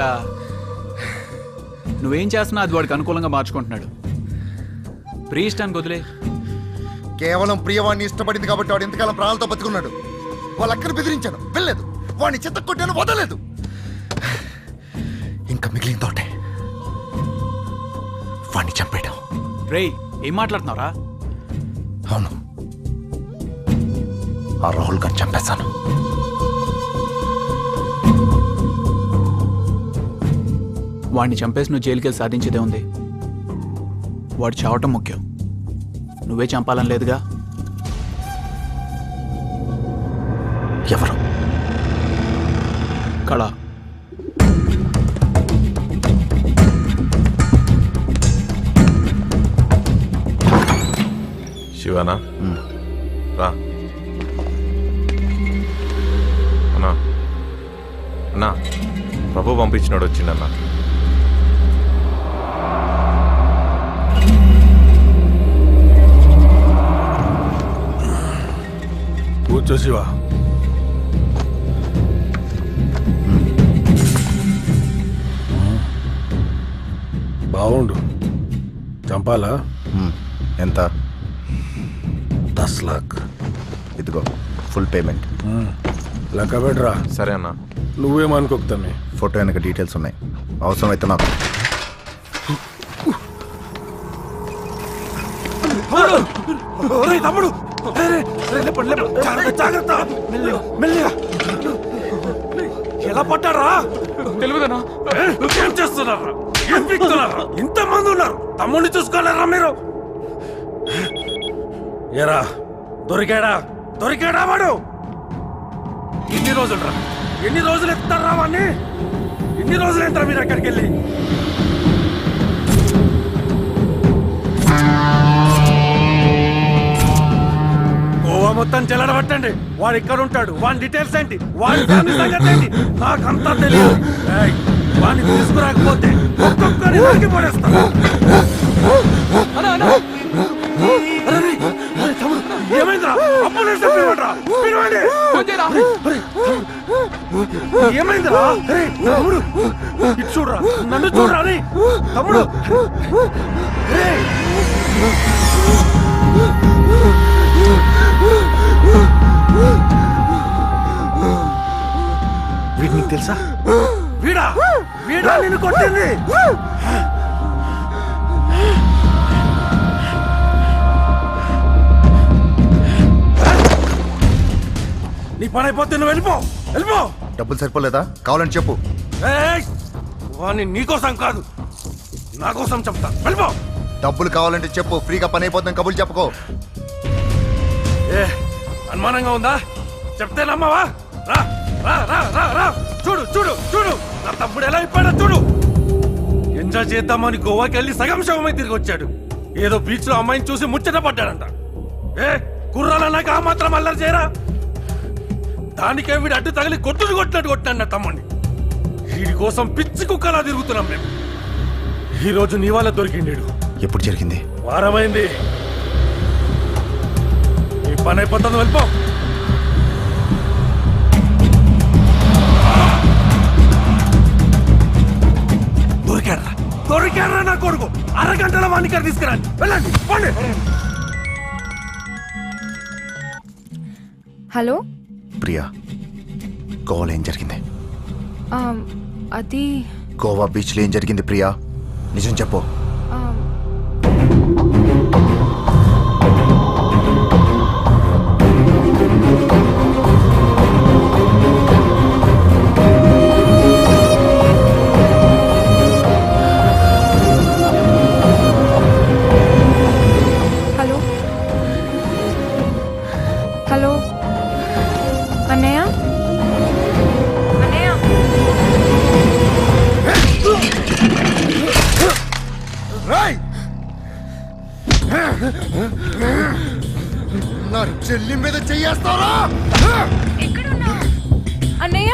లేదురా, నువ్వేం చేస్తున్నా అది వాడికి అనుకూలంగా మార్చుకుంటున్నాడు. ప్రియ ఇష్టానికి వదిలే. కేవలం ప్రియవాడిని ఇష్టపడింది కాబట్టి వాడు ఎంతకాలం ప్రాణాలతో బతుకున్నాడు. వాళ్ళ అక్కను బెదిరించాను, వెళ్ళలేదు. వాడిని చెత్త కొట్టాను, వదలలేదు. ఇంకా మిగిలిన తోటే వాడిని చంపేయడం. రేయ్, ఏం మాట్లాడుతున్నావురా? అవును, ఆ రాహుల్ గారిని చంపేశాను. వాడిని చంపేసి నువ్వు జైలుకి వెళ్ళి సాధించేదే ఉంది. వాడు చావటం ముఖ్యం, నువ్వే చంపాలని లేదుగా. ఎవరు? కళ. శివనా రా అన్నా. అన్నా, ప్రభు పంపించినాడు, వచ్చిండన్నా. కూర్చో శివ. బాగుండు. చంపాలా? ఎంత? 10 लाख. ఇదిగో ఫుల్ పేమెంట్. లెక్క పెట్టరా. సరే అన్నా. నువ్వేమనుకోకుతామే. ఫోటో వెనక డీటెయిల్స్ ఉన్నాయి, అవసరమైతే నాకు. తమ్ముడు జాగ్రత్త, మెల్లిగా. ఎలా పట్టారా? తెలియదనా? ఏం చేస్తున్నారా? ఏం పీకుతున్నారా? ఇంతమంది ఉన్నారు, తమ్ముడిని చూసుకోలేరా మీరు? ఏరా, దొరికాడా వాడు? ఎన్ని రోజులు రా, ఎన్ని రోజులు ఎత్తారా వాడిని? ఎన్ని రోజులు ఏంటారా మీరు అక్కడికి వెళ్ళి? గోవా మొత్తం చెల్లడబట్టండి. వాడు ఇక్కడ ఉంటాడు, వాడి డీటెయిల్స్ ఏంటి, వాడి ఫ్యామిలీ సంగతి ఏంటి నాకంతా తెలియదు. వాడిని తీసుకురాకపోతే ఒక్కొక్కరిని నరికి పడేస్తాను. ఏమైందిరా? అంబులెన్స్ పిలవండిరా, పిలవండి. ఏమైందిరా? తమ్ముడు ఇటు చూడరా, నన్ను చూడరా అని. తమ్ముడు వీడు నీకు తెలుసా? వీడా నిన్ను కొట్టింది. నీ పని అయిపోతే నువ్వు వెళ్ళిపో. డబ్బులు సరిపోలేదా? కావాలని చెప్పు. వాణ్ణి నీకోసం కాదు, నా కోసం చెప్తా. వెళ్ళిపో. డబ్బులు కావాలంటే చెప్పు, ఫ్రీగా పని అయిపోతుంది. కబుర్లు చెప్పుకో. అనుమానంగా ఉందా? చెప్తే నమ్మవా? రా రా రా రా రా. చూడు నా తమ్ముడు ఎలా అయిపోయాడో చూడు. ఎంజాయ్ చేద్దామని గోవాకి వెళ్ళి సగం శవమై తిరిగి వచ్చాడు. ఏదో బీచ్ లో అమ్మాయిని చూసి ముచ్చట పడ్డాడంట. కుర్రాలన్నాక ఆ మాత్రం అల్లరి చేయరా? దానికే వీడు అడ్డు తగిలి కొట్టినట్టు కొట్టాడు నా తమ్ముడిని. వీడి కోసం పిచ్చి కుక్కలా తిరుగుతున్నాం మేము. ఈ రోజు నీ వాళ్ళ దొరికిండు. ఎప్పుడు జరిగింది? వారమైంది. నీ పని అయిపోతుంది, వెళ్ళిపో. దొరికారా నా కొడుకు? అరగంటలో వాడిని ఇక్కడ తీసుకురండి. వెళ్ళండి, పోండి. హలో ప్రియా, గోవాలో ఏం జరిగింది? అది గోవా బీచ్ లో ఏం జరిగింది ప్రియా? నిజం చెప్పు. హలో అన్నయ్య. నా చెల్లి మీద చెయ్యేస్తారా? అన్నయ్య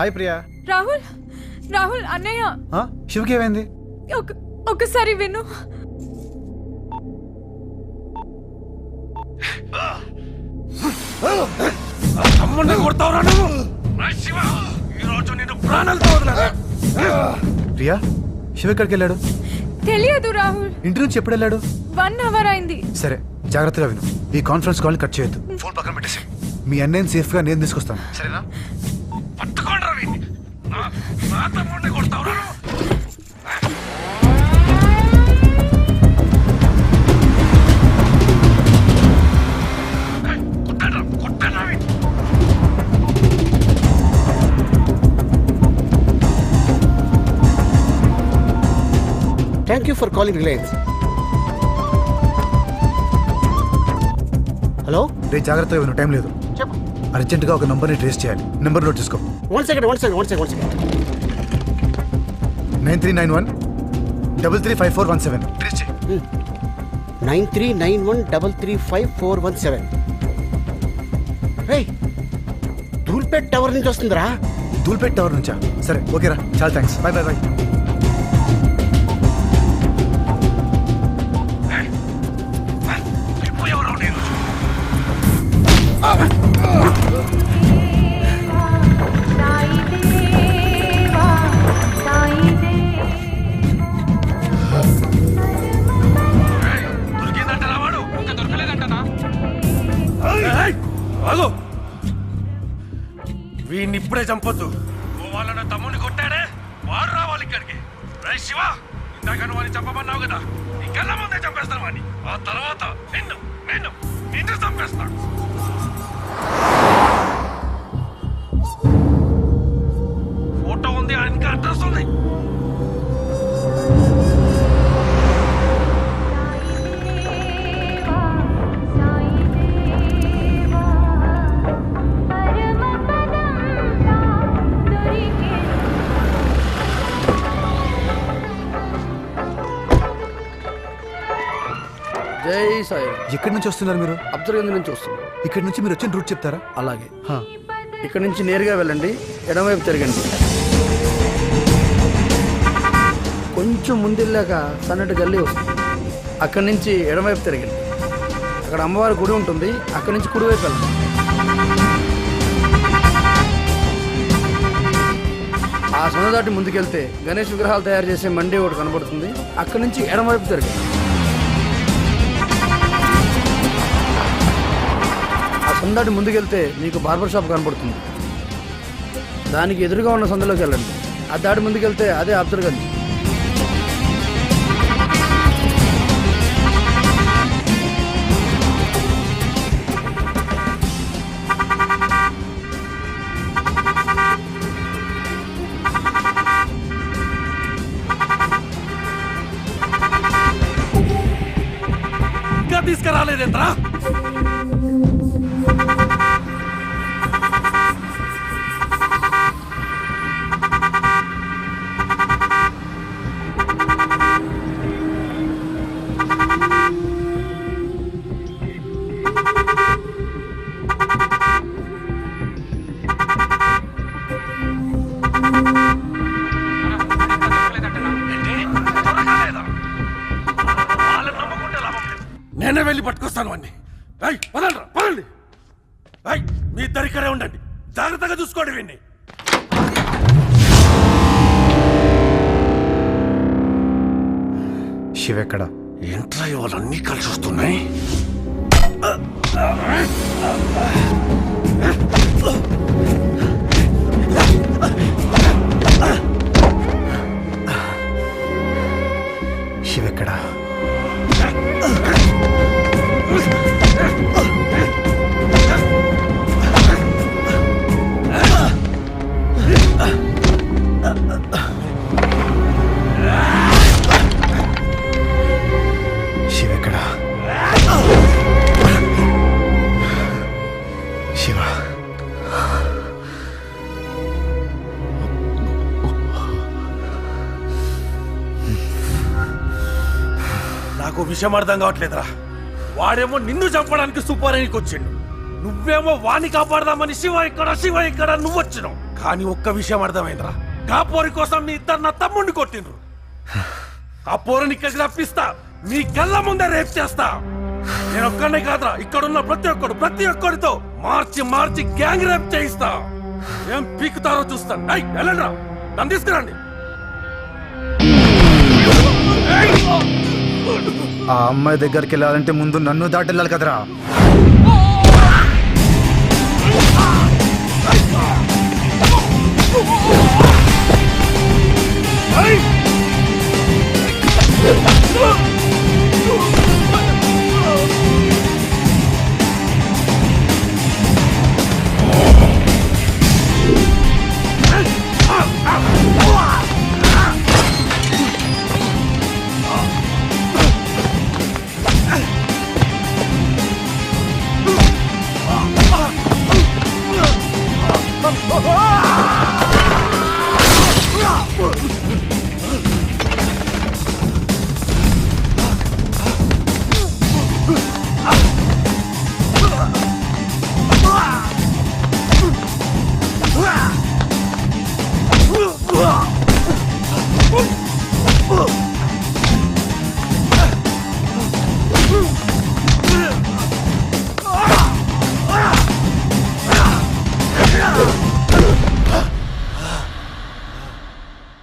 హాయ్ ప్రియా. రాహుల్ రాహుల్ అన్నయ్య శివకి ఏమైంది? ఒక్కసారి విను. తమ్ముడిని కొడతావురా నువ్వు? శివ, ఈ రోజు నిన్ను ప్రాణాలతో వదలరా. ప్రియా, శివ ఎక్కడికి వెళ్ళాడు? తెలియదు రాహుల్. ఇంటి నుంచి ఎప్పుడు వెళ్ళాడు? 1 hour అయింది. సరే, జాగ్రత్తగా విను. ఈ కాన్ఫరెన్స్ కాల్ కట్ చేయొద్దు. ఫోన్ పక్కన పెట్టేసి మీ అన్నయ్యని సేఫ్ గా నేను తీసుకొస్తాను, సరేనా? పట్టుకోండి రా వీడిని. నా తమ్ముడిని కొడతావురా నువ్వు? కొట్టండి వీడిని. Thank you for calling Reliance. Hello, రే జాగ్రత్తగా విను, టైం లేదు. చెప్పు. అర్జెంటుగా ఒక నంబర్ని ట్రేస్ చేయాలి. నెంబర్ నోట్ చేసుకో. 1 second. 9391 335417. ట్రేస్ చేయి. 9391335417. రేయ్, ధూల్పేట్ టవర్ నుంచి వస్తుందిరా. దూల్పేట్ టవర్ నుంచా? సరే, ఓకేరా, చాలా థ్యాంక్స్. Bye bye bye. అయిపోయావురా నేను. దొరికిందంటనా వాడు? ఇంకా దొరకలేదంటనా? ఏయ్, ఆగు. వీడిని ఇప్పుడే చంపొద్దు. వాళ్ళ తమ్ముడిని కొట్టాడే, వాడు రావాలి ఇక్కడికి. రే శివ, ఇందాక నువ్వు వాడిని చంపమన్నావు కదా, నీ కళ్ళ ముందే చంపేస్తాను వాడిని. ఆ తర్వాత నిన్ను చంపేస్తాను. ఫోటో ఉంది, ఆయనకి అడ్రస్ ఉంది. జై సాయి. ఎక్కడి నుంచి వస్తున్నారు మీరు? అబ్దుల్గంజ్ నుంచి వస్తుంది. ఇక్కడి నుంచి మీరు వచ్చిన రూట్ చెప్తారా? అలాగే, హా. ఇక్కడ నుంచి నేరుగా వెళ్ళండి, ఎడమవైపు తిరగండి. కొంచెం ముందెళ్ళాక సన్నటి గల్లీ వస్తుంది. అక్కడి నుంచి ఎడమవైపు తిరగండి. అక్కడ అమ్మవారి గుడి ఉంటుంది. అక్కడి నుంచి కుడివైపు వెళ్ళండి. ఆ సొంత దాటి ముందుకెళ్తే గణేష్ విగ్రహాలు తయారు చేసే మండి ఒకటి కనబడుతుంది. అక్కడి నుంచి ఎడమవైపు తిరగండి. సందాటి ముందుకెళ్తే మీకు బార్బర్ షాప్ కనపడుతుంది. దానికి ఎదురుగా ఉన్న సందులోకి వెళ్ళండి. ఆ దాటి ముందుకెళ్తే అదే అబ్దుల్గంజ్. ఇంకా తీసుకురాలేదేంట్రా? నేనే వెళ్ళి పట్టుకొస్తాను వాడిని. పదండి. మీ ఇద్దరు ఇక్కడే ఉండండి, జాగ్రత్తగా చూసుకోండి వీడిని. శివ ఎక్కడ? ఏంట్రా వాళ్ళన్నీ కలిసి వస్తున్నాయి? శివ ఎక్కడ? శివ నాకు విషయం అర్థం కావట్లేదురా. వాడేమో నిన్ను చంపడానికి సూపర్ అనికి వచ్చిండు, నువ్వేమో వాణ్ణి కాపాడదామని శివ ఇక్కడ నువ్వు వచ్చినావు. కానీ ఒక్క విషయం అర్థమైందిరా కాపోరి కోసం మీ ఇద్దరు నా తమ్ముడిని కొట్టిండ్రు ఆ పోరుని ఇక్కడికి రప్పిస్తా మీ కళ్ళ ముందే రేప్ చేస్తా నేను ఒక్కనే కాదురా ఇక్కడున్న ప్రతి ఒక్కరితో మార్చి మార్చి గ్యాంగ్ రేప్ చేయిస్తా ఏం పీకుతారో చూస్తాను వెళ్ళండి రా నన్ను తీసుకురండి ఆ అమ్మాయి దగ్గరికి వెళ్ళాలంటే ముందు నన్ను దాటి వెళ్ళాలి కదరా.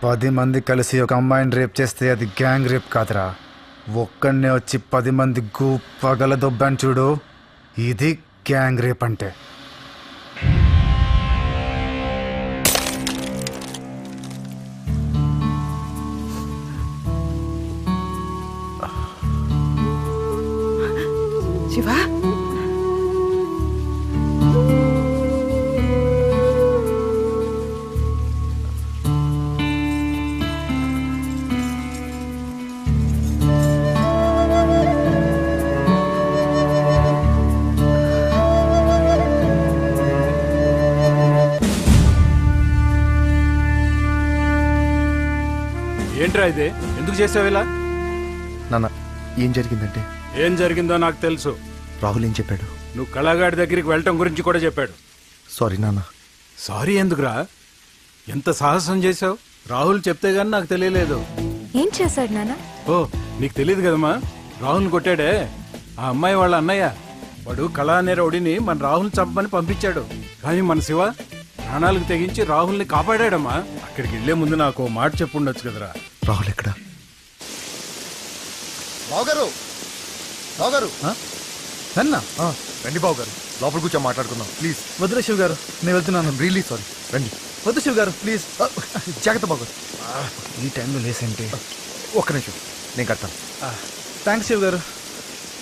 పది మంది కలిసి ఒక అమ్మాయిని రేప్ చేస్తే అది గ్యాంగ్ రేప్ కాదురా. ఒక్కడనే వచ్చి 10 మంది పగల దొబ్బాను చూడు, ఇది గ్యాంగ్ రేప్ అంటే. శివ ఏంట్రా ఇది? ఎందుకు చేసావు ఇలా? నాన్న ఏం జరిగిందంటే ఏం జరిగిందో నాకు తెలుసు. రాహుల్ ఏం చెప్పాడు? నువ్వు కళాగాడి దగ్గరికి వెళ్ళటం గురించి కూడా చెప్పాడు. సారీ నాన్న. సారీ ఎందుకురా? ఎంత సాహసం చేసావు? రాహుల్ చెప్తే గానీ నాకు తెలియలేదు. ఏం చేశాడు నాన్న? ఓ నీకు తెలియదు కదమ్మా, రాహుల్ కొట్టాడే ఆ అమ్మాయి వాళ్ళ అన్నయ్య. వాడు కళా అనే రౌడీని మన రాహుల్ చంపమని పంపించాడు. కానీ మన శివ ప్రాణాలకు తెగించి రాహుల్ని కాపాడాడమ్మా. అక్కడికి వెళ్లే ముందు నాకు ఓ మాట చెప్పుండొచ్చు కదరా. రాహుల్ ఎక్కడ? బావగారు, బావగారు, నన్నా రండి బావగారు, లోపల కూర్చొని మాట్లాడుకుందాం ప్లీజ్. వద్దులే శివ గారు, నేను వెళ్తున్నాను. రియలీ సారీ, రండి. వద్దు శివ గారు ప్లీజ్. జాగ్రత్త బావగారు. ఈ టైంలో లేసేంటి? ఒక్క నిమిషం నేను కడతాను. థ్యాంక్స్ శివ గారు.